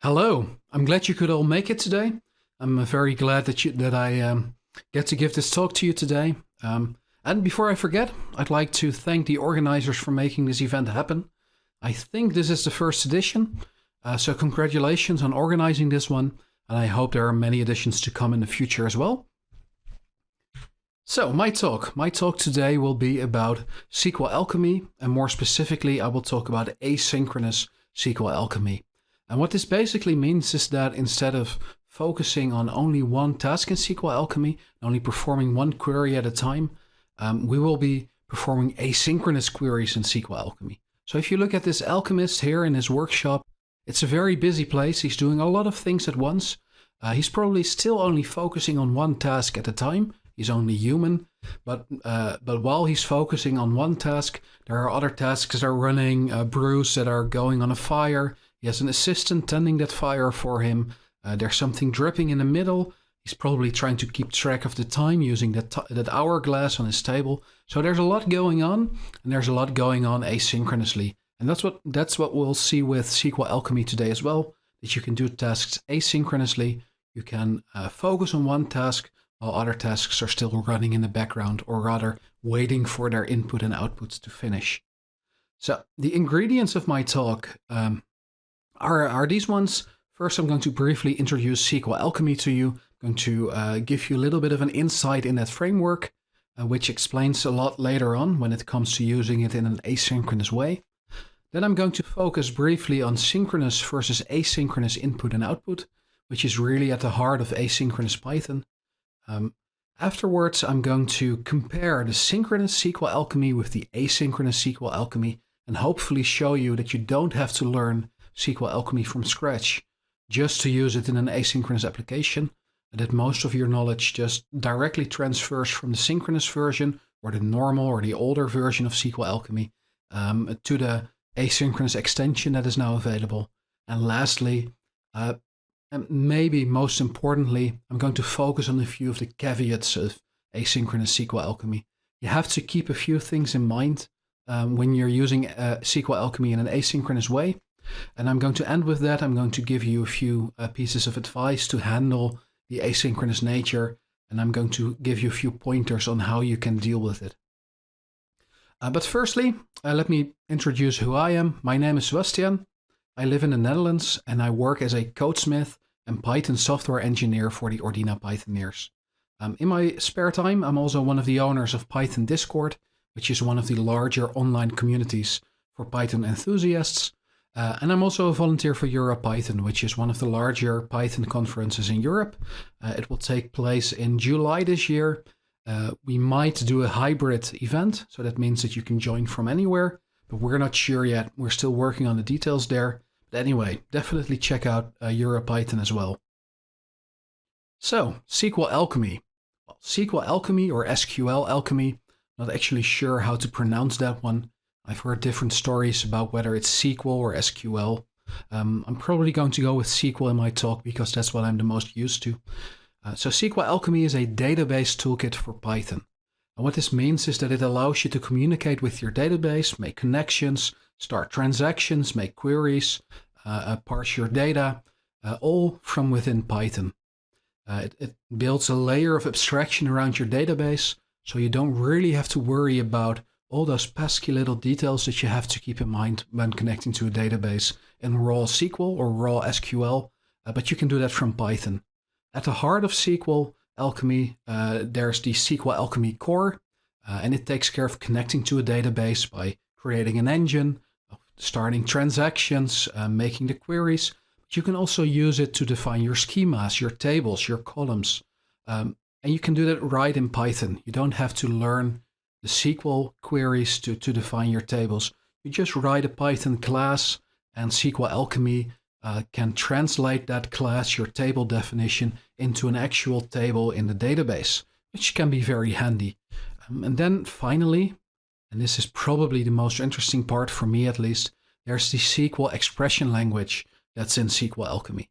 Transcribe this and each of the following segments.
Hello, I'm glad you could all make it today. I'm very glad that I get to give this talk to you today. And before I forget, I'd like to thank the organizers for making this event happen. I think this is the first edition, so congratulations on organizing this one, and I hope there are many editions to come in the future as well. So my talk today will be about SQLAlchemy, and more specifically, I will talk about asynchronous SQLAlchemy. And what this basically means is that instead of focusing on only one task in SQLAlchemy, only performing one query at a time, we will be performing asynchronous queries in SQLAlchemy. So if you look at this alchemist here in his workshop, it's a very busy place. He's doing a lot of things at once. He's probably still only focusing on one task at a time. He's only human, but while he's focusing on one task, there are other tasks that are running, brews that are going on a fire. He has an assistant tending that fire for him. There's something dripping in the middle. He's probably trying to keep track of the time using that hourglass on his table. So there's a lot going on, and there's a lot going on asynchronously. And that's what we'll see with SQLAlchemy today as well, that you can do tasks asynchronously. You can focus on one task while other tasks are still running in the background, or rather waiting for their input and outputs to finish. So the ingredients of my talk are these ones. First, I'm going to briefly introduce SQLAlchemy to you. I'm going to give you a little bit of an insight in that framework, which explains a lot later on when it comes to using it in an asynchronous way. Then I'm going to focus briefly on synchronous versus asynchronous input and output, which is really at the heart of asynchronous Python. Afterwards, I'm going to compare the synchronous SQLAlchemy with the asynchronous SQLAlchemy, and hopefully show you that you don't have to learn SQLAlchemy from scratch just to use it in an asynchronous application, and that most of your knowledge just directly transfers from the synchronous version or the normal or the older version of SQLAlchemy to the asynchronous extension that is now available. And lastly, and maybe most importantly, I'm going to focus on a few of the caveats of asynchronous SQLAlchemy. You have to keep a few things in mind when you're using SQLAlchemy in an asynchronous way. And I'm going to end with that. I'm going to give you a few pieces of advice to handle the asynchronous nature, and I'm going to give you a few pointers on how you can deal with it. But firstly, let me introduce who I am. My name is Sebastiaan. I live in the Netherlands, and I work as a codesmith and Python software engineer for the Ordina Pythoneers. In my spare time, I'm also one of the owners of Python Discord, which is one of the larger online communities for Python enthusiasts. And I'm also a volunteer for EuroPython, which is one of the larger Python conferences in Europe. It will take place in July this year. We might do a hybrid event, so that means that you can join from anywhere, but we're not sure yet. We're still working on the details there. But anyway, definitely check out EuroPython as well. So, SQLAlchemy. Well, SQLAlchemy or SQLAlchemy, not actually sure how to pronounce that one. I've heard different stories about whether it's SQL or SQL. I'm probably going to go with SQL in my talk because that's what I'm the most used to. So SQLAlchemy is a database toolkit for Python. And what this means is that it allows you to communicate with your database, make connections, start transactions, make queries, parse your data, all from within Python. It builds a layer of abstraction around your database, so you don't really have to worry about all those pesky little details that you have to keep in mind when connecting to a database in raw SQL or raw SQL, but you can do that from Python. At the heart of SQLAlchemy, there's the SQLAlchemy core, and it takes care of connecting to a database by creating an engine, starting transactions, making the queries. But you can also use it to define your schemas, your tables, your columns, and you can do that right in Python. You don't have to learn the SQL queries to define your tables. You just write a Python class, and SQLAlchemy can translate that class, your table definition, into an actual table in the database, which can be very handy. And then finally, and this is probably the most interesting part for me at least, there's the SQL expression language that's in SQLAlchemy.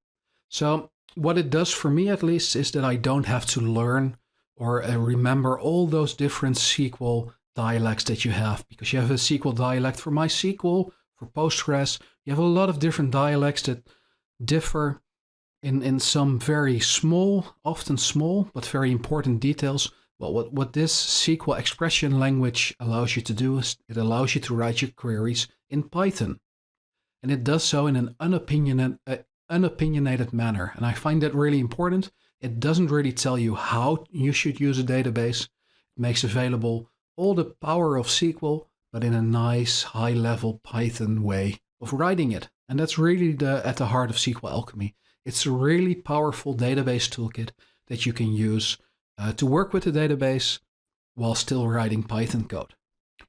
So what it does for me at least is that I don't have to learn or remember all those different SQL dialects that you have, because you have a SQL dialect for MySQL, for Postgres. You have a lot of different dialects that differ in some very small, often small, but very important details. Well, what this SQL expression language allows you to do is it allows you to write your queries in Python. And it does so in an unopinionated manner. And I find that really important. It doesn't really tell you how you should use a database. It makes available all the power of SQL, but in a nice, high-level Python way of writing it. And that's really at the heart of SQLAlchemy. It's a really powerful database toolkit that you can use to work with the database while still writing Python code.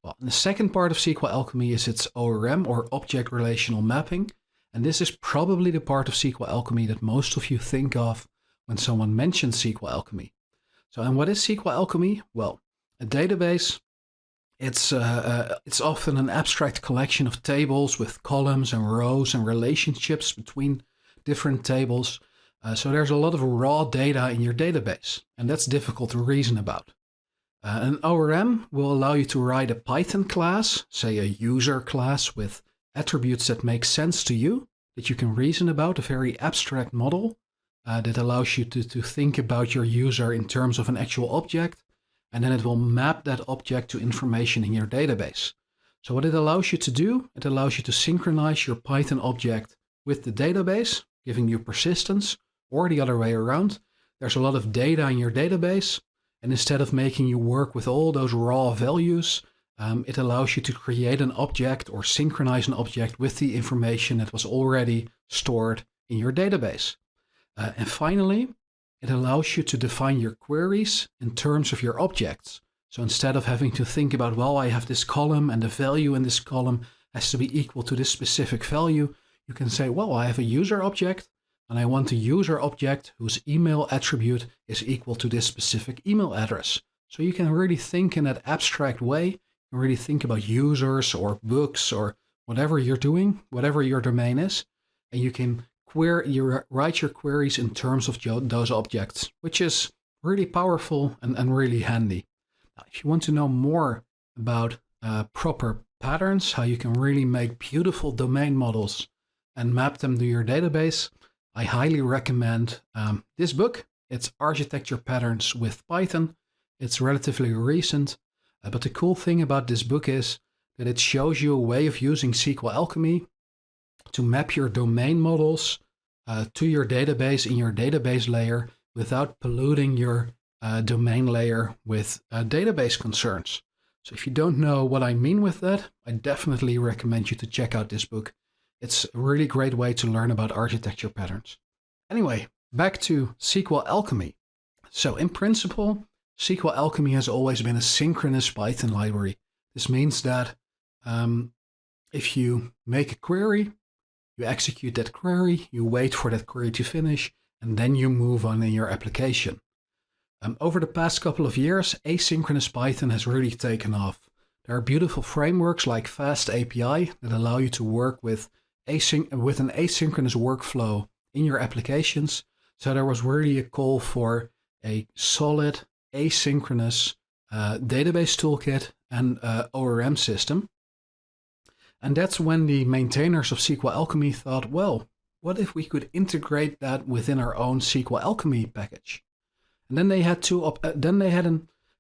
Well, and the second part of SQLAlchemy is its ORM, or Object Relational Mapping. And this is probably the part of SQLAlchemy that most of you think of when someone mentions SQLAlchemy. So, and what is SQLAlchemy? Well, a database, it's often an abstract collection of tables with columns and rows and relationships between different tables. So there's a lot of raw data in your database, and that's difficult to reason about. An ORM will allow you to write a Python class, say a user class with attributes that make sense to you, that you can reason about, a very abstract model that allows you to think about your user in terms of an actual object, and then it will map that object to information in your database. So what it allows you to do, it allows you to synchronize your Python object with the database, giving you persistence, or the other way around. There's a lot of data in your database, and instead of making you work with all those raw values, it allows you to create an object or synchronize an object with the information that was already stored in your database. And finally, it allows you to define your queries in terms of your objects. So instead of having to think about, well, I have this column and the value in this column has to be equal to this specific value, you can say, well, I have a user object and I want a user object whose email attribute is equal to this specific email address. So you can really think in that abstract way. You can really think about users or books or whatever you're doing, whatever your domain is, and you can write your queries in terms of those objects, which is really powerful and really handy. Now, if you want to know more about proper patterns, how you can really make beautiful domain models and map them to your database, I highly recommend this book. It's Architecture Patterns with Python. It's relatively recent, but the cool thing about this book is that it shows you a way of using SQLAlchemy to map your domain models to your database in your database layer without polluting your domain layer with database concerns. So if you don't know what I mean with that, I definitely recommend you to check out this book. It's a really great way to learn about architecture patterns. Anyway, back to SQLAlchemy. So in principle, SQLAlchemy has always been a synchronous Python library. This means that if you make a query, you execute that query, you wait for that query to finish, and then you move on in your application. Over the past couple of years, asynchronous Python has really taken off. There are beautiful frameworks like FastAPI that allow you to work with an asynchronous workflow in your applications. So there was really a call for a solid asynchronous database toolkit and ORM system. And that's when the maintainers of SQLAlchemy thought, well, what if we could integrate that within our own SQLAlchemy package? And then they had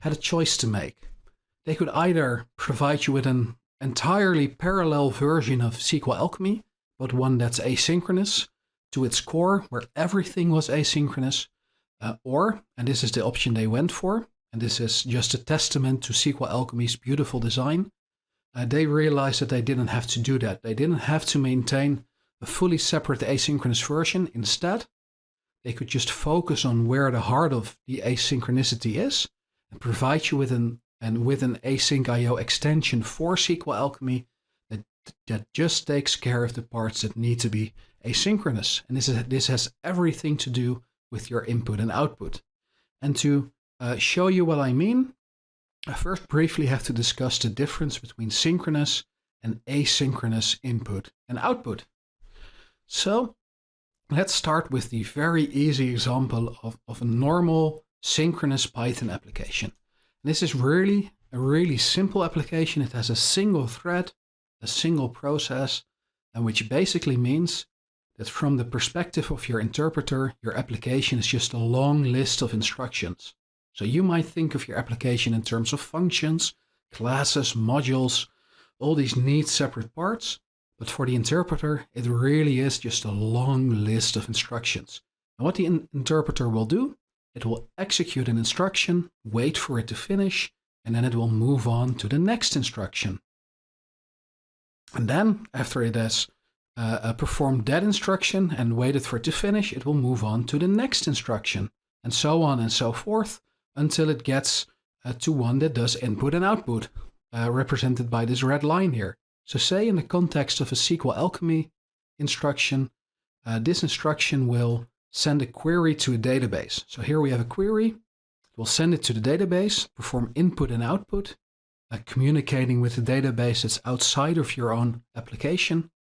a choice to make. They could either provide you with an entirely parallel version of SQLAlchemy, but one that's asynchronous to its core, where everything was asynchronous, or, and this is the option they went for, and this is just a testament to SQLAlchemy's beautiful design, they realized that they didn't have to do that. They didn't have to maintain a fully separate asynchronous version. Instead, they could just focus on where the heart of the asynchronicity is and provide you with an asyncio extension for SQLAlchemy that just takes care of the parts that need to be asynchronous. And this has everything to do with your input and output. And to show you what I mean, I first briefly have to discuss the difference between synchronous and asynchronous input and output. So let's start with the very easy example of a normal synchronous Python application. This is really a really simple application. It has a single thread, a single process, and which basically means that from the perspective of your interpreter, your application is just a long list of instructions. So you might think of your application in terms of functions, classes, modules, all these neat separate parts. But for the interpreter, it really is just a long list of instructions. And what the interpreter will do, it will execute an instruction, wait for it to finish, and then it will move on to the next instruction. And then, after it has performed that instruction and waited for it to finish, it will move on to the next instruction, and so on and so forth, until it gets to one that does input and output, represented by this red line here. So say in the context of a SQLAlchemy instruction, this instruction will send a query to a database. So here we have a query. It will send it to the database, perform input and output, communicating with the database that's outside of your own application.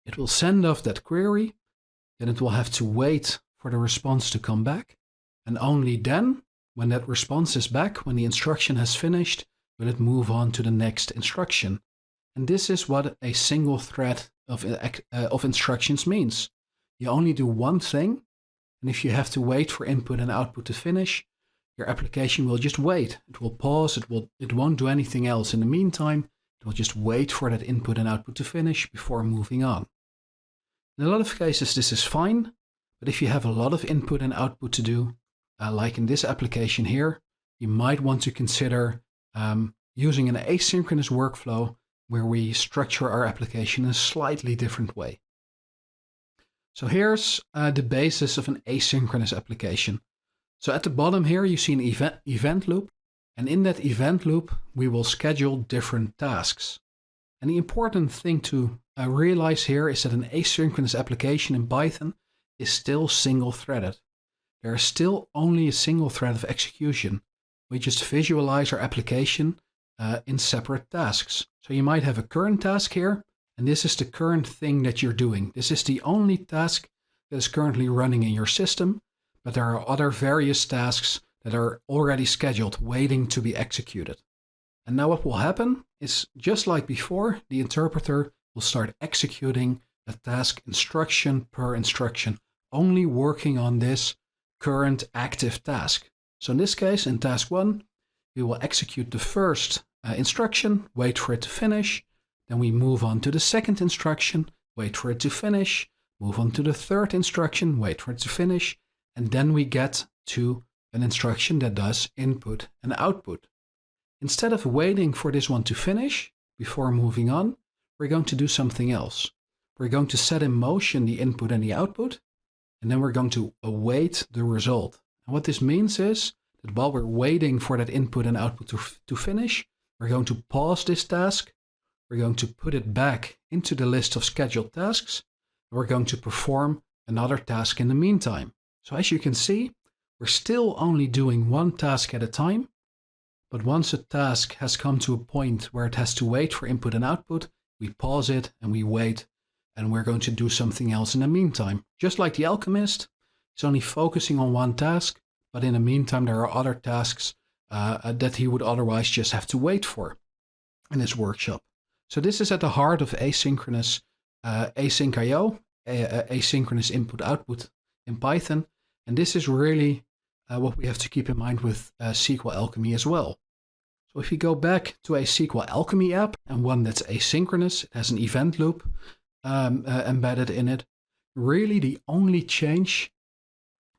It will send off that query, then it will have to wait for the response to come back. And only then, when that response is back, when the instruction has finished, will it move on to the next instruction. And this is what a single thread of instructions means. You only do one thing, and if you have to wait for input and output to finish, your application will just wait. It will pause, it won't do anything else in the meantime. It will just wait for that input and output to finish before moving on. In a lot of cases this is fine, but if you have a lot of input and output to do, like in this application here, you might want to consider using an asynchronous workflow where we structure our application in a slightly different way. So here's the basis of an asynchronous application. So at the bottom here you see an event loop, and in that event loop we will schedule different tasks. And the important thing to realize here is that an asynchronous application in Python is still single-threaded. There is still only a single thread of execution. We just visualize our application in separate tasks. So you might have a current task here, and this is the current thing that you're doing. This is the only task that is currently running in your system, but there are other various tasks that are already scheduled, waiting to be executed. And now what will happen is, just like before, the interpreter will start executing a task instruction per instruction, only working on this current active task. So in this case, in task 1, we will execute the first instruction, wait for it to finish, then we move on to the second instruction, wait for it to finish, move on to the third instruction, wait for it to finish, and then we get to an instruction that does input and output. Instead of waiting for this one to finish before moving on, we're going to do something else. We're going to set in motion the input and the output, and then we're going to await the result. And what this means is that while we're waiting for that input and output to finish, we're going to pause this task, we're going to put it back into the list of scheduled tasks, and we're going to perform another task in the meantime. So as you can see, we're still only doing one task at a time, but once a task has come to a point where it has to wait for input and output, we pause it and we wait, and we're going to do something else in the meantime. Just like the alchemist, he's only focusing on one task, but in the meantime there are other tasks that he would otherwise just have to wait for in his workshop. So this is at the heart of asynchronous asyncio, asynchronous input-output in Python, and this is really what we have to keep in mind with SQLAlchemy as well. So if you go back to a SQLAlchemy app, and one that's asynchronous, it has an event loop embedded in it, really the only change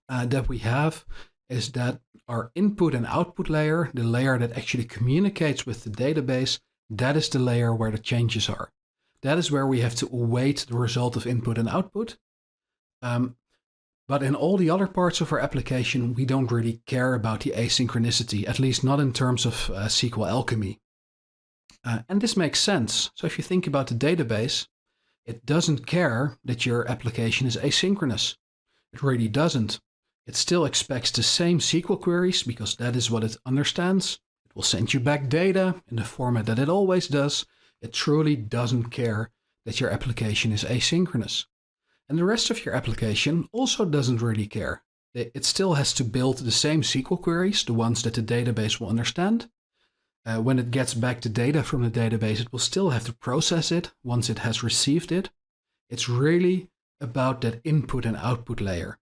that we have is that our input and output layer, the layer that actually communicates with the database, that is the layer where the changes are. That is where we have to await the result of input and output. But in all the other parts of our application, we don't really care about the asynchronicity, at least not in terms of SQLAlchemy. And this makes sense. So if you think about the database, it doesn't care that your application is asynchronous. It really doesn't. It still expects the same SQL queries because that is what it understands. It will send you back data in the format that it always does. It truly doesn't care that your application is asynchronous. And the rest of your application also doesn't really care. It still has to build the same SQL queries, the ones that the database will understand. When it gets back the data from the database, it will still have to process it once it has received it. It's really about that input and output layer.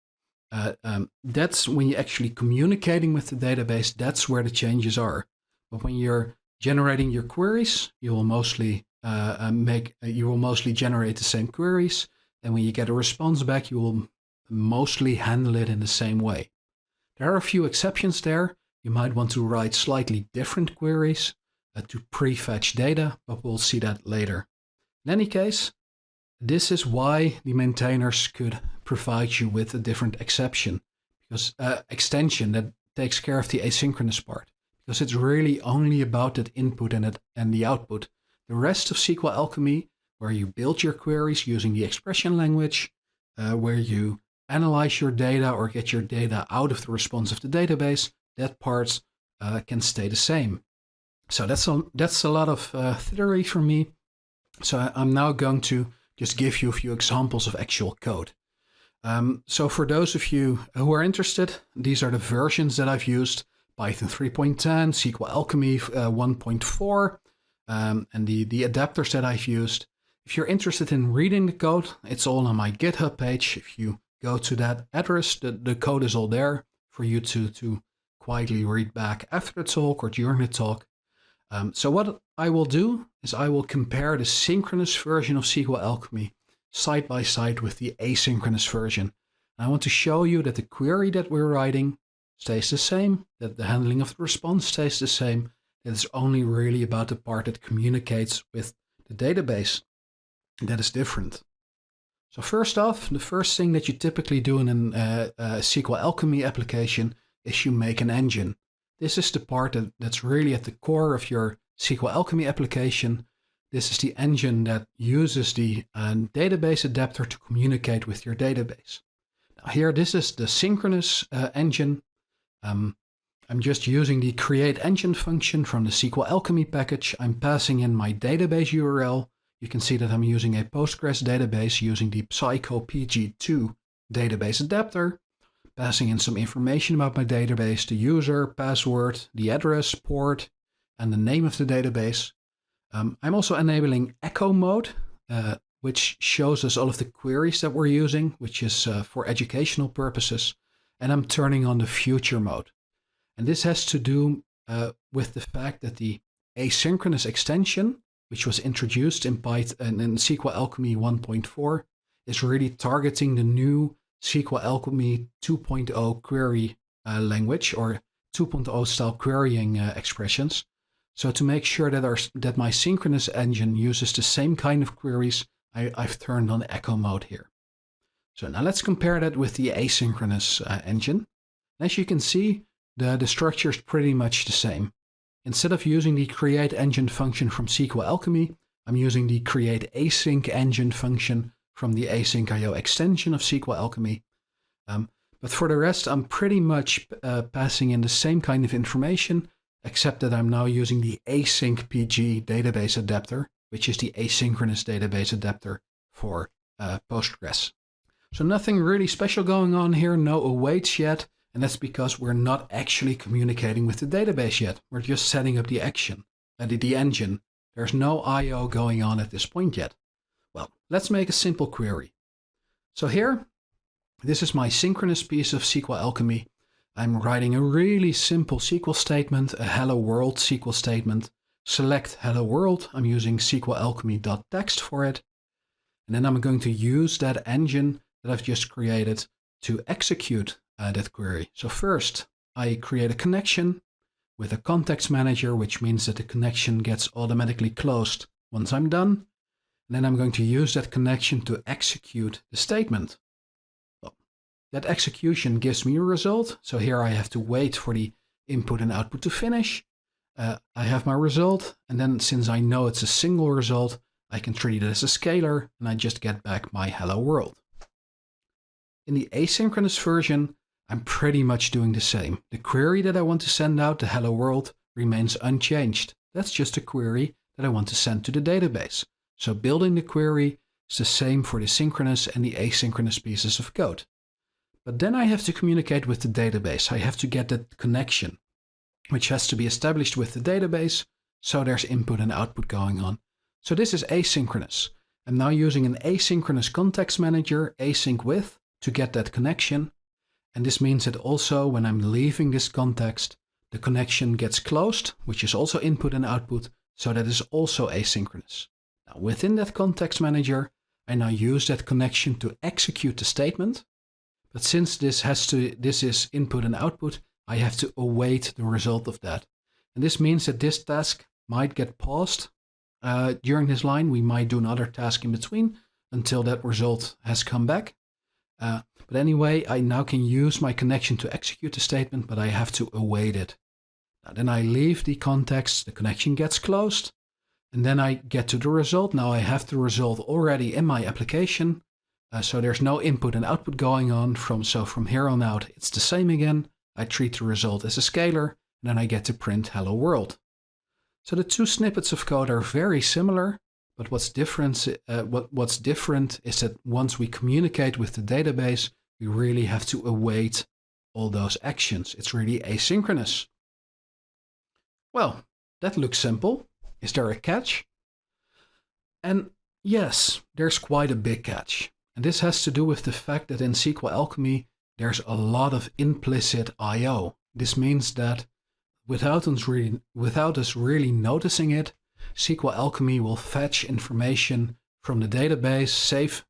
That's when you're actually communicating with the database, that's where the changes are. But when you're generating your queries, you will mostly generate the same queries. And when you get a response back, you will mostly handle it in the same way. There are a few exceptions there. You might want to write slightly different queries to prefetch data, but we'll see that later. In any case, this is why the maintainers could provide you with a different exception, because extension that takes care of the asynchronous part, because it's really only about that input and the output. The rest of SQLAlchemy, where you build your queries using the expression language, where you analyze your data or get your data out of the response of the database, that part can stay the same. So that's a lot of theory for me. So I'm now going to just give you a few examples of actual code. So for those of you who are interested, these are the versions that I've used: Python 3.10, SQLAlchemy 1.4, and the adapters that I've used. If you're interested in reading the code, it's all on my GitHub page. If you go to that address, the code is all there for you to quietly read back after the talk or during the talk. So what I will do is I will compare the synchronous version of SQLAlchemy side by side with the asynchronous version. And I want to show you that the query that we're writing stays the same, that the handling of the response stays the same, that it's only really about the part that communicates with the database that is different. So first off, the first thing that you typically do in a SQLAlchemy application is you make an engine. This is the part that's really at the core of your SQLAlchemy application. This is the engine that uses the database adapter to communicate with your database. Now here, this is the synchronous engine. I'm just using the create engine function from the SQLAlchemy package. I'm passing in my database URL. You can see that I'm using a Postgres database using the psycopg2 database adapter, passing in some information about my database: the user, password, the address, port, and the name of the database. I'm also enabling echo mode, which shows us all of the queries that we're using, which is for educational purposes. And I'm turning on the future mode. And this has to do with the fact that the asynchronous extension, which was introduced in Python in SQLAlchemy 1.4, is really targeting the new SQLAlchemy 2.0 query language, or 2.0 style querying expressions. So to make sure that my synchronous engine uses the same kind of queries, I've turned on echo mode here. So now let's compare that with the asynchronous engine. As you can see, the structure is pretty much the same. Instead of using the create engine function from SQLAlchemy, I'm using the create async function from the asyncio extension of SQLAlchemy. But for the rest, I'm pretty much passing in the same kind of information, except that I'm now using the AsyncPG database adapter, which is the asynchronous database adapter for Postgres. So nothing really special going on here, no awaits yet, and that's because we're not actually communicating with the database yet. We're just setting up the action, the engine. There's no I/O going on at this point yet. Well, let's make a simple query. So here, this is my synchronous piece of SQLAlchemy. I'm writing a really simple SQL statement, a hello world SQL statement. Select hello world. I'm using SQLAlchemy.txt for it. And then I'm going to use that engine that I've just created to execute that query. So first, I create a connection with a context manager, which means that the connection gets automatically closed once I'm done. And then I'm going to use that connection to execute the statement. That execution gives me a result. So here I have to wait for the input and output to finish. I have my result. And then since I know it's a single result, I can treat it as a scalar and I just get back my hello world. In the asynchronous version, I'm pretty much doing the same. The query that I want to send out, the hello world, remains unchanged. That's just a query that I want to send to the database. So building the query is the same for the synchronous and the asynchronous pieces of code. But then I have to communicate with the database. I have to get that connection, which has to be established with the database. So there's input and output going on. So this is asynchronous. I'm now using an asynchronous context manager, async with, to get that connection. And this means that also when I'm leaving this context, the connection gets closed, which is also input and output, so that is also asynchronous. Now within that context manager, I now use that connection to execute the statement. But since this is input and output, I have to await the result of that. And this means that this task might get paused during this line. We might do another task in between until that result has come back. But anyway, I now can use my connection to execute the statement, but I have to await it. Now, then I leave the context, the connection gets closed, and then I get to the result. Now I have the result already in my application, so there's no input and output going on. So from here on out, it's the same again. I treat the result as a scalar, and then I get to print hello world. So the two snippets of code are very similar, but what's different is that once we communicate with the database, we really have to await all those actions. It's really asynchronous. Well, that looks simple. Is there a catch? And yes, there's quite a big catch. And this has to do with the fact that in SQLAlchemy, there's a lot of implicit I/O. This means that without us really noticing it, SQLAlchemy will fetch information from the database,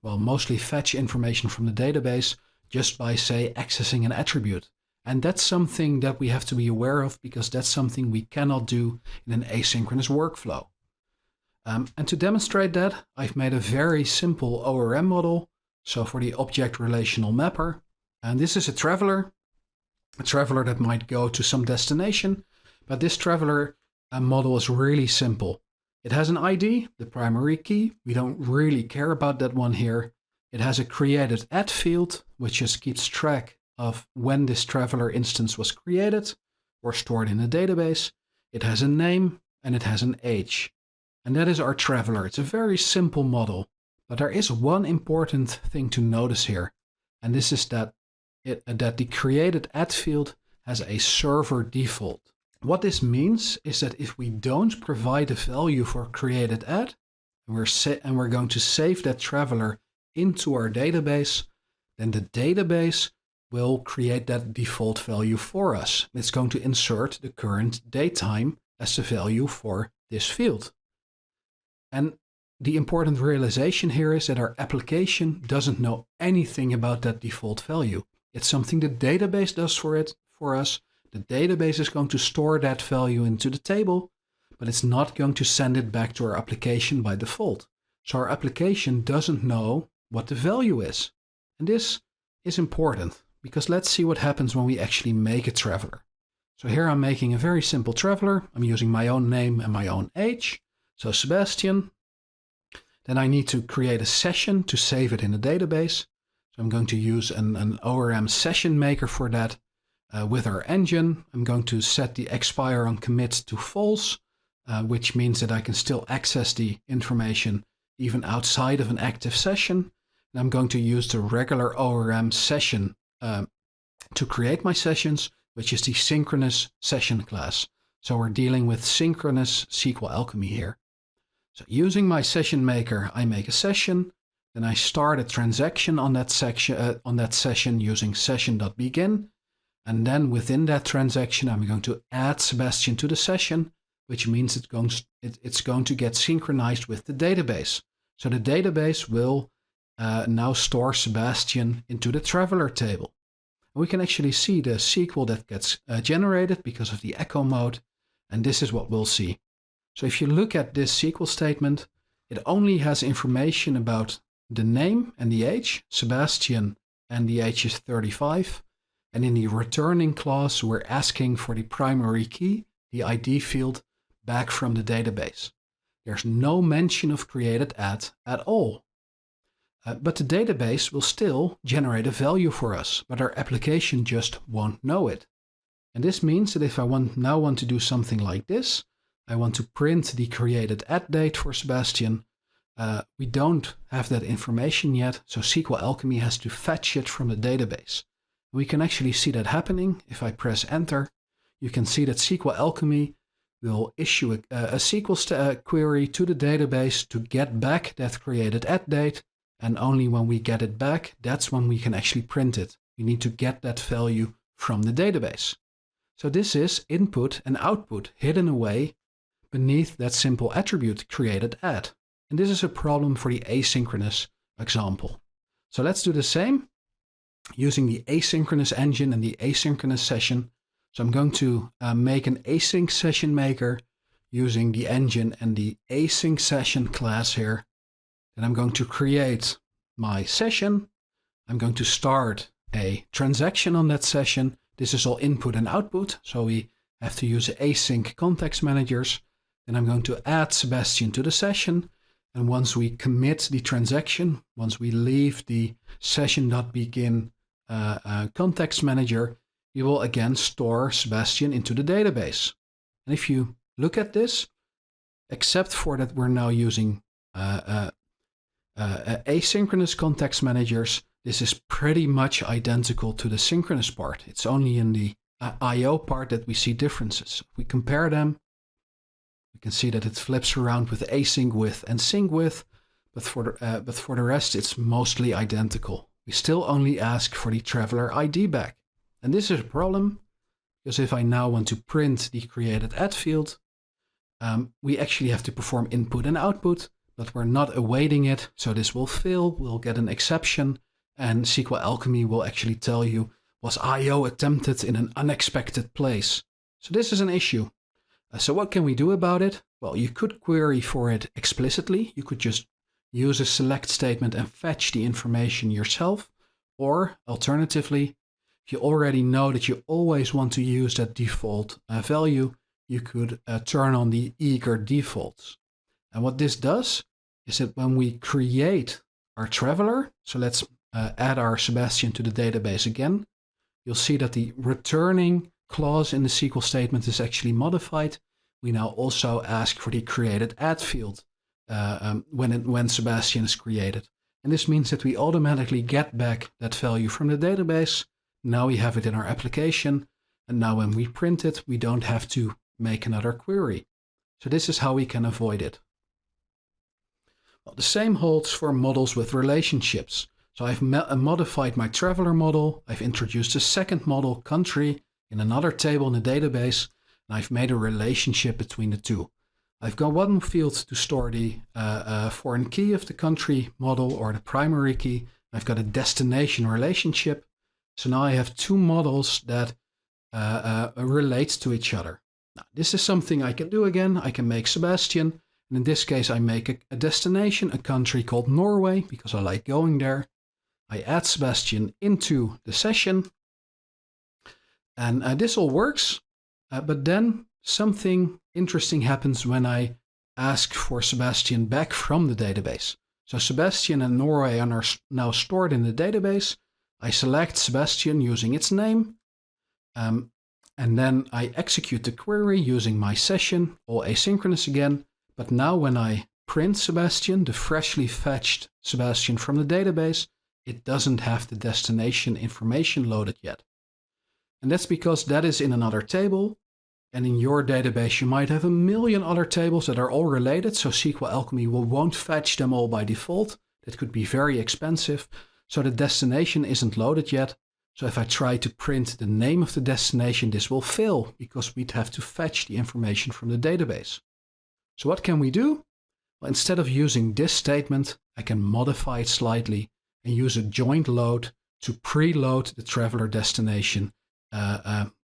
mostly fetch information from the database just by, say, accessing an attribute. And that's something that we have to be aware of because that's something we cannot do in an asynchronous workflow. And to demonstrate that, I've made a very simple ORM model. So for the object relational mapper, and this is a traveler that might go to some destination, but this traveler model is really simple. It has an ID, the primary key. We don't really care about that one here. It has a created at field, which just keeps track of when this traveler instance was created or stored in a database. It has a name and it has an age. And that is our traveler. It's a very simple model, but there is one important thing to notice here. And this is that the created at field has a server default. What this means is that if we don't provide a value for created at, and we're going to save that traveler into our database, then the database will create that default value for us. It's going to insert the current datetime as the value for this field. And the important realization here is that our application doesn't know anything about that default value. It's something the database does for us. The database is going to store that value into the table, but it's not going to send it back to our application by default. So our application doesn't know what the value is. And this is important because let's see what happens when we actually make a traveler. So here I'm making a very simple traveler. I'm using my own name and my own age. So Sebastian. Then I need to create a session to save it in the database. So I'm going to use an ORM session maker for that. With our engine, I'm going to set the expire on commit to false, which means that I can still access the information even outside of an active session. And I'm going to use the regular ORM session to create my sessions, which is the Synchronous session class. So we're dealing with Synchronous SQLAlchemy here. So using my session maker, I make a session. Then I start a transaction on that session using session.begin. And then within that transaction, I'm going to add Sebastian to the session, which means it's going to get synchronized with the database. So the database will now store Sebastian into the traveler table. And we can actually see the SQL that gets generated because of the echo mode. And this is what we'll see. So if you look at this SQL statement, it only has information about the name and the age, Sebastian, and the age is 35. And in the returning clause, we're asking for the primary key, the ID field, back from the database. There's no mention of created at all. But the database will still generate a value for us, but our application just won't know it. And this means that if I now want to do something like this, I want to print the created at date for Sebastian. We don't have that information yet, so SQLAlchemy has to fetch it from the database. We can actually see that happening. If I press enter, you can see that SQLAlchemy we'll issue a SQL query to the database to get back that created at date. And only when we get it back, that's when we can actually print it. We need to get that value from the database. So this is input and output hidden away beneath that simple attribute created at. And this is a problem for the asynchronous example. So let's do the same using the asynchronous engine and the asynchronous session. So I'm going to make an async session maker using the engine and the async session class here. And I'm going to create my session. I'm going to start a transaction on that session. This is all input and output, so we have to use async context managers. Then I'm going to add Sebastiaan to the session. And once we commit the transaction, once we leave the session.begin context manager, we will again store Sebastiaan into the database. And if you look at this, except for that we're now using asynchronous context managers, this is pretty much identical to the synchronous part. It's only in the I/O part that we see differences. If we compare them, we can see that it flips around with async with and sync with, but for the rest, it's mostly identical. We still only ask for the traveler ID back. And this is a problem, because if I now want to print the created at field, we actually have to perform input and output, but we're not awaiting it, so this will fail, we'll get an exception, and SQLAlchemy will actually tell you, was I/O attempted in an unexpected place? So this is an issue. So what can we do about it? Well, you could query for it explicitly. You could just use a select statement and fetch the information yourself. Or alternatively, if you already know that you always want to use that default value, you could turn on the eager defaults. And what this does is that when we create our traveler, so let's add our Sebastiaan to the database again, you'll see that the returning clause in the SQL statement is actually modified. We now also ask for the created at field when Sebastiaan is created. And this means that we automatically get back that value from the database. Now we have it in our application. And now when we print it, we don't have to make another query. So this is how we can avoid it. Well, the same holds for models with relationships. So I've modified my traveler model. I've introduced a second model, country, in another table in the database. And I've made a relationship between the two. I've got one field to store the foreign key of the country model or the primary key. I've got a destination relationship. So now I have two models that relate to each other. Now, this is something I can do again. I can make Sebastiaan. And in this case, I make a destination, a country called Norway, because I like going there. I add Sebastiaan into the session. And this all works. But then something interesting happens when I ask for Sebastiaan back from the database. So Sebastiaan and Norway are now stored in the database. I select Sebastiaan using its name. And then I execute the query using my session, all asynchronous again. But now when I print Sebastiaan, the freshly fetched Sebastiaan from the database, it doesn't have the destination information loaded yet. And that's because that is in another table. And in your database, you might have a million other tables that are all related. So SQLAlchemy won't fetch them all by default. That could be very expensive. So the destination isn't loaded yet. So if I try to print the name of the destination, this will fail because we'd have to fetch the information from the database. So what can we do? Well, instead of using this statement, I can modify it slightly and use a joint load to preload the traveler destination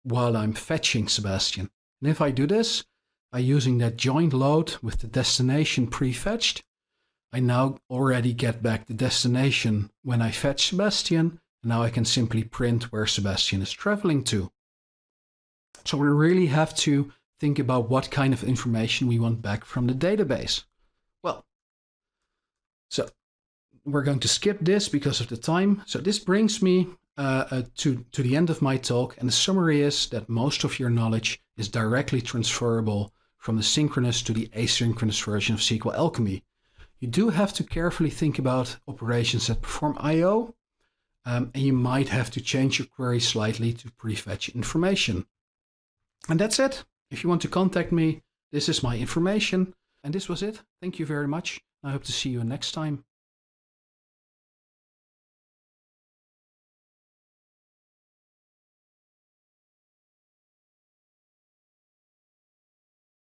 while I'm fetching Sebastiaan. And if I do this by using that joint load with the destination pre-fetched, I now already get back the destination when I fetch Sebastiaan. And now I can simply print where Sebastiaan is traveling to. So we really have to think about what kind of information we want back from the database. Well, so we're going to skip this because of the time. So this brings me to the end of my talk. And the summary is that most of your knowledge is directly transferable from the synchronous to the asynchronous version of SQLAlchemy. You do have to carefully think about operations that perform I/O. And you might have to change your query slightly to prefetch information. And that's it. If you want to contact me, this is my information. And this was it. Thank you very much. I hope to see you next time.